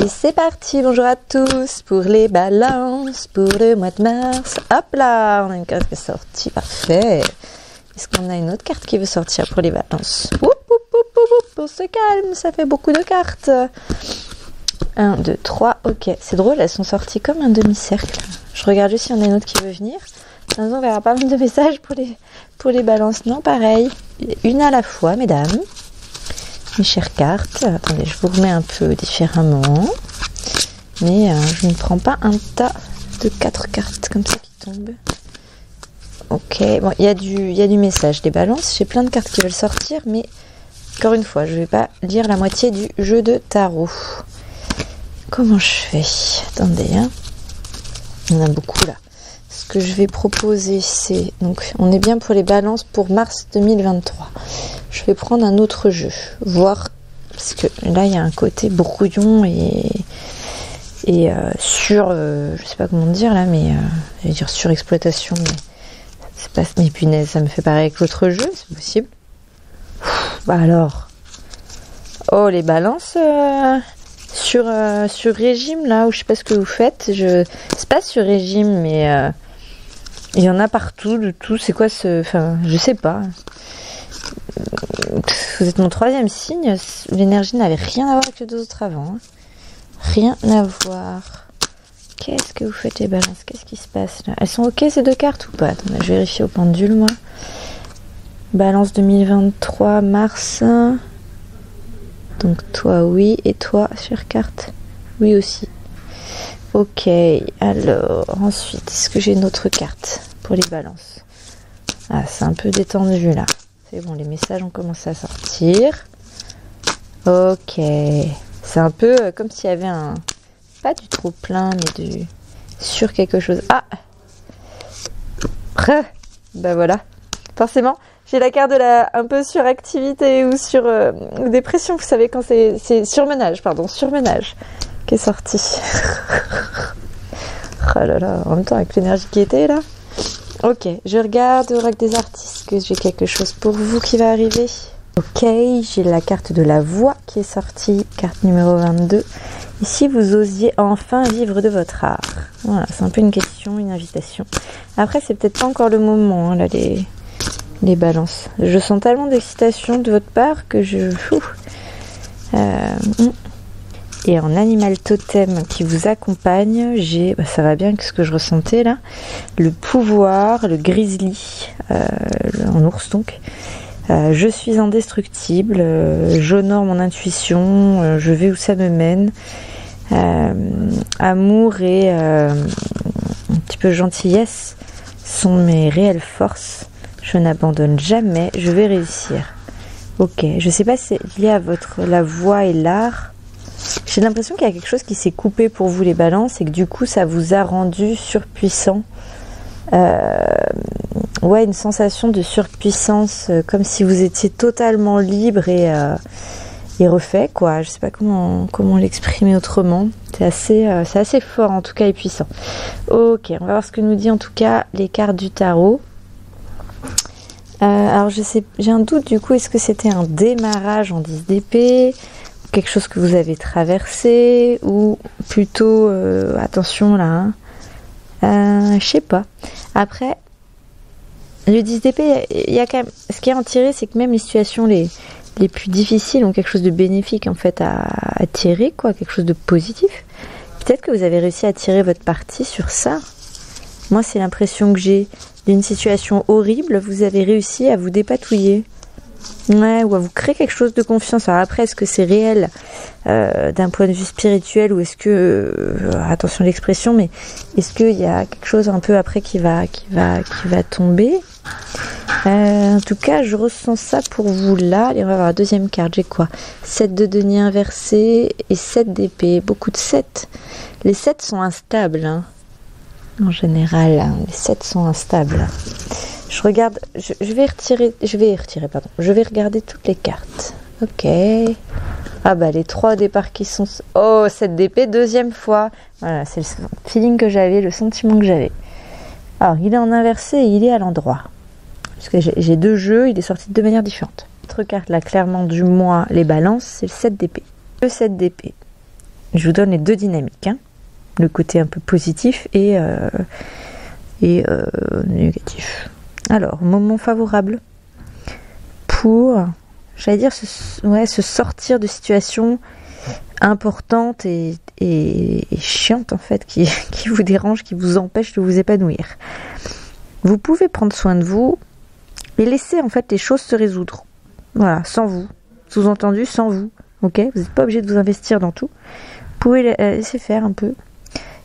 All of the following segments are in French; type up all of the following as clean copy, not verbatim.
Et c'est parti, bonjour à tous pour les balances pour le mois de mars. Hop là, on a une carte qui est sortie, parfait. Est-ce qu'on a une autre carte qui veut sortir pour les balances? On se calme, ça fait beaucoup de cartes. 1, 2, 3, ok. C'est drôle, elles sont sorties comme un demi-cercle. Je regarde juste si on a une autre qui veut venir. On verra pas mal de messages pour les balances. Non, pareil. Une à la fois, mesdames. Mes chères cartes. Attendez, je vous remets un peu différemment. Mais je ne prends pas un tas de 4 cartes comme ça qui tombent. Ok, bon, il y a du message des balances. J'ai plein de cartes qui veulent sortir, mais encore une fois, je ne vais pas lire la moitié du jeu de tarot. Comment je fais? Attendez, hein. Il y en a beaucoup là. Ce que je vais proposer, c'est... Donc, on est bien pour les balances pour mars 2023. Je vais prendre un autre jeu. Voir... Parce que là, il y a un côté brouillon et je sais pas comment dire là, mais... je vais dire surexploitation, mais... C'est pas... Mais punaise, ça me fait pareil avec l'autre jeu, c'est possible. Bah alors... Oh, les balances... Sur régime là, où je sais pas ce que vous faites, c'est pas sur régime, mais il y en a partout de tout. C'est quoi ce... Enfin, je sais pas. Vous êtes mon 3e signe. L'énergie n'avait rien à voir avec les 2 autres avant. Hein. Rien à voir. Qu'est-ce que vous faites les balances? Qu'est-ce qui se passe là? Elles sont ok ces 2 cartes ou pas? Attendez, je vérifie au pendule moi. Balance 2023, mars. Donc toi oui, et toi sur carte oui aussi. Ok, alors ensuite, est-ce que j'ai une autre carte pour les balances? Ah, c'est un peu détendu là. C'est bon, les messages ont commencé à sortir. Ok, c'est un peu comme s'il y avait un... Pas du trop plein, mais du... Sur quelque chose. Ah, bah voilà, forcément. J'ai la carte de la un peu suractivité ou sur dépression, vous savez, quand c'est surmenage, pardon, surmenage, qui est sorti. Oh là là, en même temps avec l'énergie qui était là. Ok, je regarde Oracle des artistes, que j'ai quelque chose pour vous qui va arriver. Ok, j'ai la carte de la voix qui est sortie, carte numéro 22. Et si vous osiez enfin vivre de votre art? Voilà, c'est un peu une question, une invitation. Après, c'est peut-être pas encore le moment, hein, là, les balances. Je sens tellement d'excitation de votre part que je... Et en animal totem qui vous accompagne, j'ai... ça va bien avec ce que je ressentais là. Le pouvoir, le grizzly, en ours donc. Je suis indestructible, j'honore mon intuition, je vais où ça me mène. Amour et un petit peu gentillesse sont mes réelles forces. Je n'abandonne jamais, je vais réussir. Ok, je sais pas si c'est lié à la voix et l'art. J'ai l'impression qu'il y a quelque chose qui s'est coupé pour vous les balances et que du coup ça vous a rendu surpuissant. Ouais, une sensation de surpuissance, comme si vous étiez totalement libre et refait, quoi. Je sais pas comment l'exprimer autrement. C'est assez fort en tout cas et puissant. Ok, on va voir ce que nous dit en tout cas les cartes du tarot. Alors j'ai un doute du coup, est-ce que c'était un démarrage en 10 d'épée, quelque chose que vous avez traversé, ou plutôt attention là, je sais pas. Après le 10 d'épée, il y a quand même, ce qui est en tiré, c'est que même les situations les plus difficiles ont quelque chose de bénéfique en fait à tirer, quoi, quelque chose de positif. Peut-être que vous avez réussi à tirer votre parti sur ça. Moi c'est l'impression que j'ai d'une situation horrible, vous avez réussi à vous dépatouiller. Ouais, ou à vous créer quelque chose de confiance. Alors après, est-ce que c'est réel d'un point de vue spirituel, ou est-ce que, attention à l'expression, mais est-ce qu'il y a quelque chose un peu après qui va tomber? En tout cas, je ressens ça pour vous là. Allez, on va voir la deuxième carte. J'ai quoi? 7 de denier inversé et 7 d'épée. Beaucoup de 7. Les 7 sont instables, hein. En général, hein, les 7 sont instables. Je regarde, je vais regarder toutes les cartes. Ok. Ah bah les 3 au départ qui sont... Oh, 7 d'épée, deuxième fois. Voilà, c'est le feeling que j'avais, le sentiment que j'avais. Alors, il est en inversé et il est à l'endroit. Parce que j'ai 2 jeux, il est sorti de 2 manières différentes. L'autre carte là, clairement du mois, les balances, c'est le 7 d'épée. Le 7 d'épée. Je vous donne les deux dynamiques, hein. Le côté un peu positif et négatif. Alors, moment favorable pour, j'allais dire, se sortir de situations importantes et chiantes en fait, qui vous dérangent, qui vous empêchent de vous épanouir. Vous pouvez prendre soin de vous et laisser en fait les choses se résoudre. Voilà, sans vous. Sous-entendu, sans vous. Ok, vous n'êtes pas obligé de vous investir dans tout. Vous pouvez laisser faire un peu.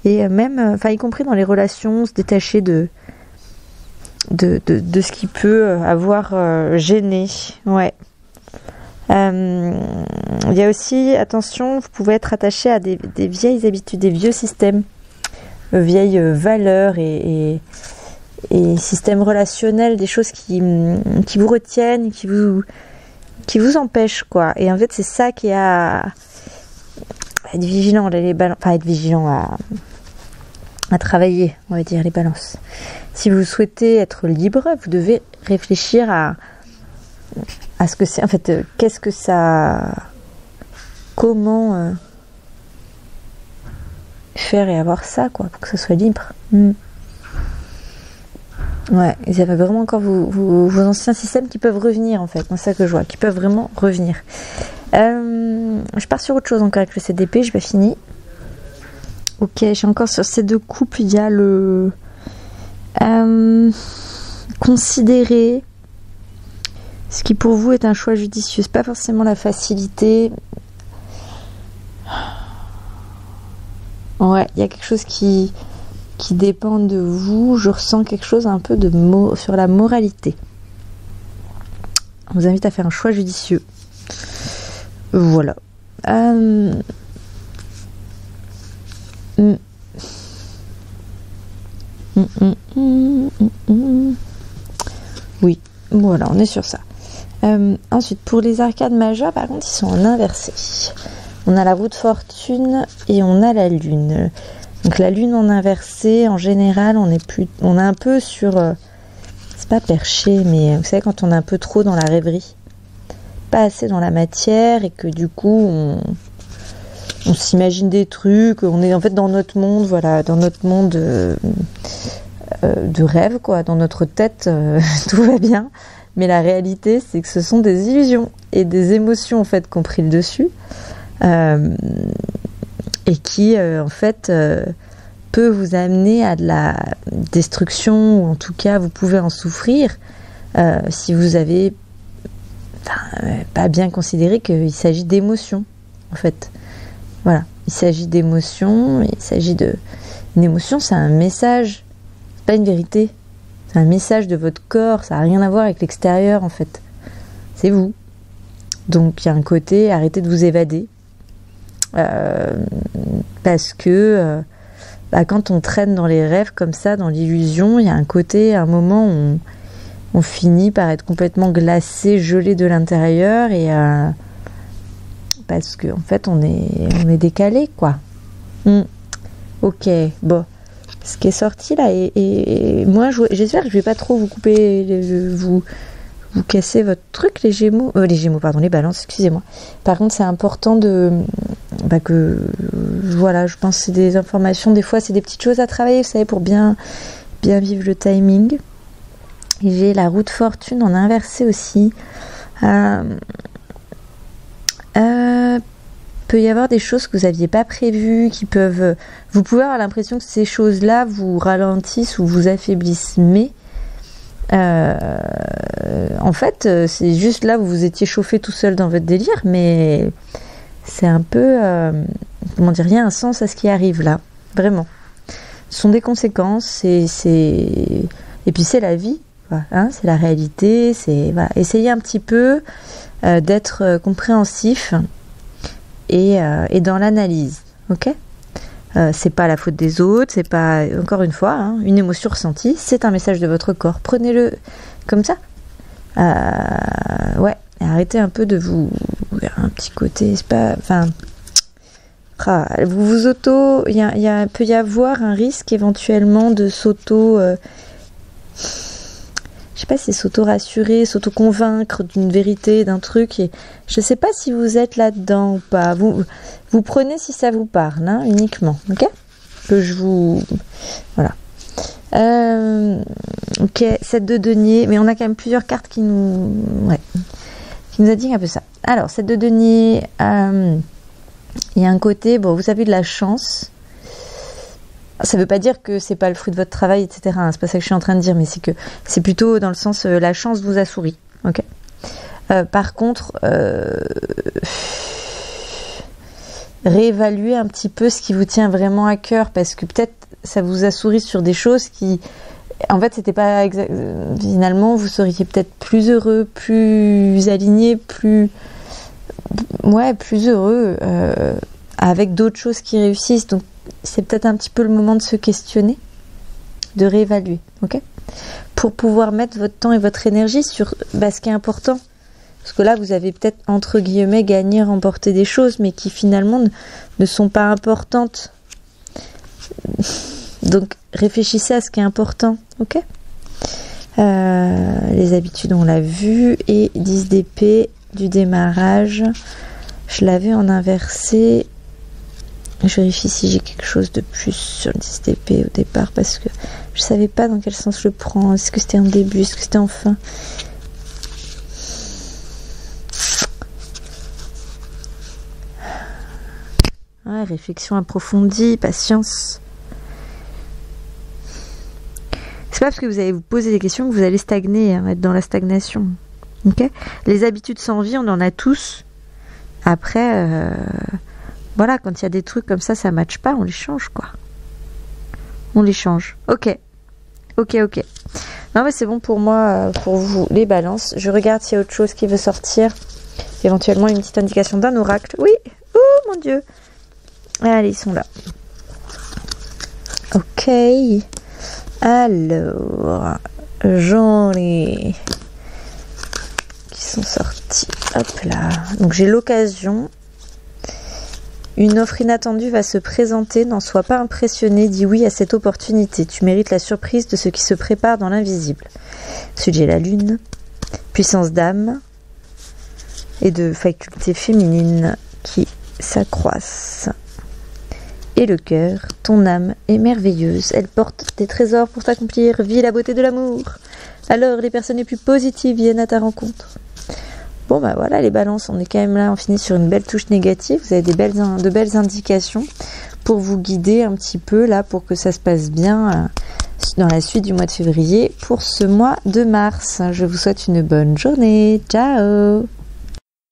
Et même, y compris dans les relations, se détacher de ce qui peut avoir gêné. Ouais. Il y a aussi, attention, vous pouvez être attaché à des vieilles habitudes, des vieux systèmes, vieilles valeurs et systèmes relationnels, des choses qui vous retiennent, qui vous empêchent, quoi. Et en fait, c'est ça qui est à être vigilant, être vigilant à travailler, on va dire, les balances. Si vous souhaitez être libre, vous devez réfléchir à ce que c'est, en fait, qu'est-ce que ça... Comment faire et avoir ça, quoi, pour que ça soit libre. Ouais, il y avait vraiment encore vos anciens systèmes qui peuvent revenir, en fait. C'est ça que je vois, qui peuvent vraiment revenir. Je pars sur autre chose encore avec le CDP, je vais finir. Ok, j'ai encore sur ces deux couples, il y a le considérer ce qui pour vous est un choix judicieux. C'est pas forcément la facilité. Ouais, il y a quelque chose qui dépend de vous. Je ressens quelque chose un peu sur la moralité. On vous invite à faire un choix judicieux. Voilà. Oui, voilà, on est sur ça. Ensuite, pour les arcades majeures, par contre, ils sont en inversé. On a la roue de fortune et on a la lune. Donc la lune en inversé, en général, on est un peu sur... c'est pas perché, mais vous savez, quand on est un peu trop dans la rêverie, pas assez dans la matière, et que du coup, on s'imagine des trucs, on est en fait dans notre monde, voilà, dans notre monde de rêve, quoi, dans notre tête, tout va bien. Mais la réalité, c'est que ce sont des illusions et des émotions, en fait, qui ont pris le dessus. Et qui, en fait, peut vous amener à de la destruction, ou en tout cas, vous pouvez en souffrir si vous avez pas bien considéré qu'il s'agit d'émotions, en fait. Voilà, il s'agit d'émotions, il s'agit de... Une émotion, c'est un message, c'est pas une vérité. C'est un message de votre corps, ça n'a rien à voir avec l'extérieur, en fait. C'est vous. Donc, il y a un côté, arrêtez de vous évader. Parce que quand on traîne dans les rêves comme ça, dans l'illusion, il y a un côté, un moment où on finit par être complètement glacé, gelé de l'intérieur, et parce que en fait on est décalé, quoi. Ok, bon, ce qui est sorti là, et moi j'espère que je vais pas trop vous couper, vous casser votre truc, les Gémeaux, pardon, les Balances, excusez-moi. Par contre, c'est important que, voilà, je pense que c'est des informations, des fois c'est des petites choses à travailler, vous savez, pour bien vivre le timing. Et j'ai la roue de fortune en inversé aussi. Peut y avoir des choses que vous n'aviez pas prévues, vous pouvez avoir l'impression que ces choses-là vous ralentissent ou vous affaiblissent, mais en fait, c'est juste là où vous étiez chauffé tout seul dans votre délire, mais c'est un peu, comment dire, il y a un sens à ce qui arrive là, vraiment. Ce sont des conséquences, et puis c'est la vie, voilà, hein, c'est la réalité, voilà. Essayez un petit peu d'être compréhensif et dans l'analyse, ok ? C'est pas la faute des autres, c'est pas, encore une fois, hein, une émotion ressentie, c'est un message de votre corps. Prenez-le comme ça. Ouais, et arrêtez un peu de vous vers un petit côté, c'est pas, enfin, vous auto, peut y avoir un risque éventuellement de s'auto, je sais sais pas si s'auto-rassurer, s'auto-convaincre d'une vérité, d'un truc. Et je sais pas si vous êtes là-dedans ou pas. Vous prenez si ça vous parle, hein, uniquement, ok? Que je vous... Voilà. Ok, 7 de denier, mais on a quand même plusieurs cartes qui nous... Ouais, qui nous indiquent un peu ça. Alors, 7 de denier, il y a un côté, bon, vous avez de la chance. Ça veut pas dire que c'est pas le fruit de votre travail, etc. Hein, c'est pas ça que je suis en train de dire, mais c'est que c'est plutôt dans le sens la chance vous a souri. Ok. Par contre, réévaluer un petit peu ce qui vous tient vraiment à cœur, parce que peut-être ça vous a souri sur des choses qui, en fait, c'était pas finalement, vous seriez peut-être plus heureux, plus aligné, plus heureux avec d'autres choses qui réussissent. Donc c'est peut-être un petit peu le moment de se questionner, de réévaluer, ok, pour pouvoir mettre votre temps et votre énergie sur ce qui est important. Parce que là, vous avez peut-être, entre guillemets, gagné, remporté des choses, mais qui finalement ne sont pas importantes. Donc, réfléchissez à ce qui est important, ok. Les habitudes, on l'a vu, et 10 d'épée du démarrage. Je l'avais en inversé. Je vérifie si j'ai quelque chose de plus sur le 10 d'épée au départ, parce que je savais pas dans quel sens je le prends. Est-ce que c'était en début, est-ce que c'était en fin? Ouais, réflexion approfondie, patience. C'est pas parce que vous allez vous poser des questions que vous allez stagner, hein, être dans la stagnation. Ok? Les habitudes sans vie, on en a tous. Après, voilà, quand il y a des trucs comme ça matche pas, on les change, quoi. On les change. Ok. Non, mais c'est bon pour moi, pour vous, les balances. Je regarde s'il y a autre chose qui veut sortir. Éventuellement, une petite indication d'un oracle. Oui! Oh, mon Dieu! Allez, ils sont là. Ok. Alors, j'en ai qui sont sortis. Hop là. Donc, j'ai l'occasion. Une offre inattendue va se présenter, n'en sois pas impressionné, dis oui à cette opportunité. Tu mérites la surprise de ce qui se prépare dans l'invisible. Ensuite, j'ai la lune, puissance d'âme et de facultés féminines qui s'accroissent. Et le cœur, ton âme est merveilleuse, elle porte des trésors pour t'accomplir, vis la beauté de l'amour. Alors les personnes les plus positives viennent à ta rencontre. Bon bah voilà les balances, on est quand même là, on finit sur une belle touche négative, vous avez de belles indications pour vous guider un petit peu là, pour que ça se passe bien dans la suite du mois de février pour ce mois de mars. Je vous souhaite une bonne journée, ciao.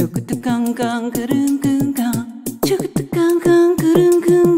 Chuk-ta-kang-kang, ka-dun-kung-kang. Chuk-ta-kang-kang, ka-dun-kung-kang.